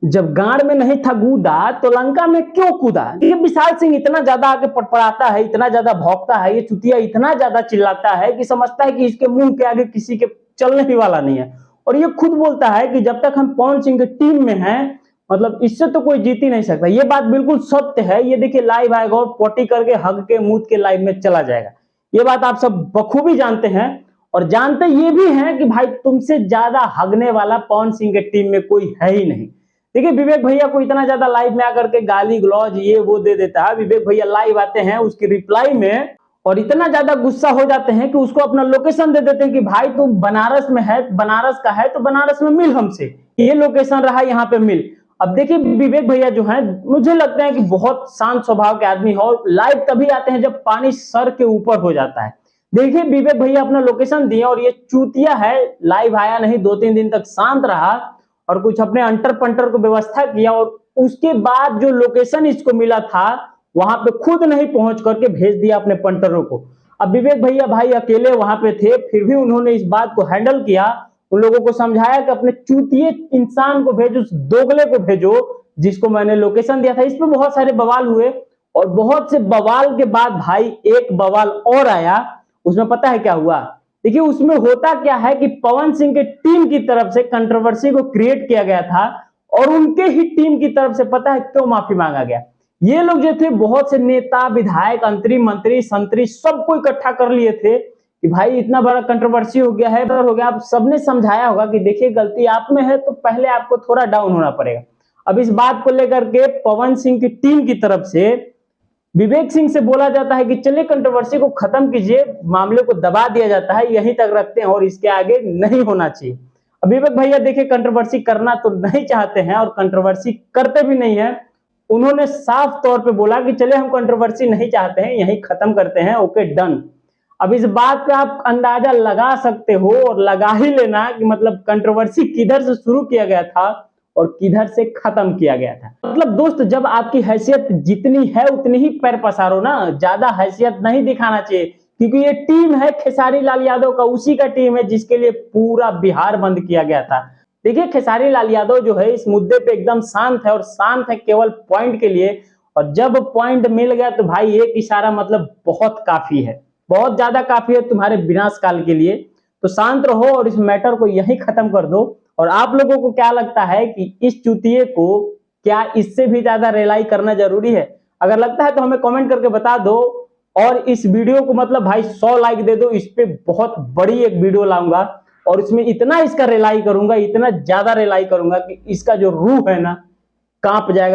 जब गाड़ में नहीं था गूदा तो लंका में क्यों कूदा। ये विशाल सिंह इतना ज्यादा आगे पड़पड़ाता है, इतना ज्यादा भौंकता है, ये चुतिया इतना ज्यादा चिल्लाता है कि समझता है कि इसके मुंह के आगे किसी के चलने ही वाला नहीं है। और ये खुद बोलता है कि जब तक हम पवन सिंह की टीम में हैं, मतलब इससे तो कोई जीत ही नहीं सकता। ये बात बिल्कुल सत्य है। ये देखिए लाइव आएगा और पोटी करके हग के मूत के लाइव में चला जाएगा। ये बात आप सब बखूबी जानते हैं और जानते ये भी हैं कि भाई तुमसे ज्यादा हगने वाला पवन सिंह के टीम में कोई है ही नहीं। देखिए विवेक भैया को इतना ज्यादा लाइव में आकर के गाली गलौज ये वो दे देता है। विवेक भैया लाइव आते हैं उसकी रिप्लाई में और इतना ज्यादा गुस्सा हो जाते हैं कि उसको अपना लोकेशन दे देते हैं कि भाई तू बनारस में है, बनारस का है तो बनारस में मिल हमसे, ये लोकेशन रहा यहाँ पे मिल। अब देखिए विवेक भैया जो है मुझे लगता है कि बहुत शांत स्वभाव के आदमी हो। लाइव तभी आते हैं जब पानी सर के ऊपर हो जाता है। देखिए विवेक भैया अपना लोकेशन दिए और ये चूतिया है लाइव आया नहीं, 2-3 दिन तक शांत रहा और कुछ अपने अंटर पंटर को व्यवस्था किया और उसके बाद जो लोकेशन इसको मिला था वहां पे खुद नहीं पहुंच करके भेज दिया अपने पंटरों को। अब विवेक भैया भाई अकेले वहां पे थे, फिर भी उन्होंने इस बात को हैंडल किया। उन लोगों को समझाया कि अपने चूतिए इंसान को भेजो, उस दोगले को भेजो जिसको मैंने लोकेशन दिया था। इस पे बहुत सारे बवाल हुए और बहुत से बवाल के बाद भाई एक बवाल और आया। उसमें पता है क्या हुआ? देखिए उसमें होता क्या है कि पवन सिंह के टीम की तरफ से कंट्रोवर्सी को क्रिएट किया गया था और उनके ही टीम की तरफ से पता है क्यों माफी मांगा गया। ये लोग जो थे बहुत से नेता विधायक अंतरी मंत्री संतरी सबको इकट्ठा कर लिए थे कि भाई इतना बड़ा कंट्रोवर्सी हो गया है, हो गया। आप सबने समझाया होगा कि देखिए गलती आप में है तो पहले आपको थोड़ा डाउन होना पड़ेगा। अब इस बात को लेकर के पवन सिंह की टीम की तरफ से विवेक सिंह से बोला जाता है कि चलिए कंट्रोवर्सी को खत्म कीजिए, मामले को दबा दिया जाता है, यहीं तक रखते हैं और इसके आगे नहीं होना चाहिए। अब विवेक भैया देखिए कंट्रोवर्सी करना तो नहीं चाहते हैं और कंट्रोवर्सी करते भी नहीं है। उन्होंने साफ तौर पे बोला कि चलिए हम कंट्रोवर्सी नहीं चाहते हैं, यहीं खत्म करते हैं, ओके डन। अब इस बात पे आप अंदाजा लगा सकते हो और लगा ही लेना कि मतलब कंट्रोवर्सी किधर से शुरू किया गया था और किधर से खत्म किया गया था। मतलब दोस्त जब आपकी हैसियत जितनी है उतनी ही पैर पसारो ना, ज्यादा हैसियत नहीं दिखाना चाहिए क्योंकि ये टीम है खेसारी लाल यादव का, उसी का टीम है जिसके लिए पूरा बिहार बंद किया गया था। देखिए खेसारी लाल यादव जो है इस मुद्दे पे एकदम शांत है और शांत है केवल पॉइंट के लिए। और जब पॉइंट मिल गया तो भाई एक इशारा मतलब बहुत काफी है, बहुत ज्यादा काफी है तुम्हारे विनाश काल के लिए। तो शांत रहो और इस मैटर को यहीं खत्म कर दो। और आप लोगों को क्या लगता है कि इस चुतिये को क्या इससे भी ज्यादा रिलाई करना जरूरी है? अगर लगता है तो हमें कमेंट करके बता दो और इस वीडियो को मतलब भाई 100 लाइक दे दो। इस पे बहुत बड़ी एक वीडियो लाऊंगा और इसमें इतना इसका रिलाई करूंगा, इतना ज्यादा रिलाई करूंगा कि इसका जो रूह है ना कांप जाएगा।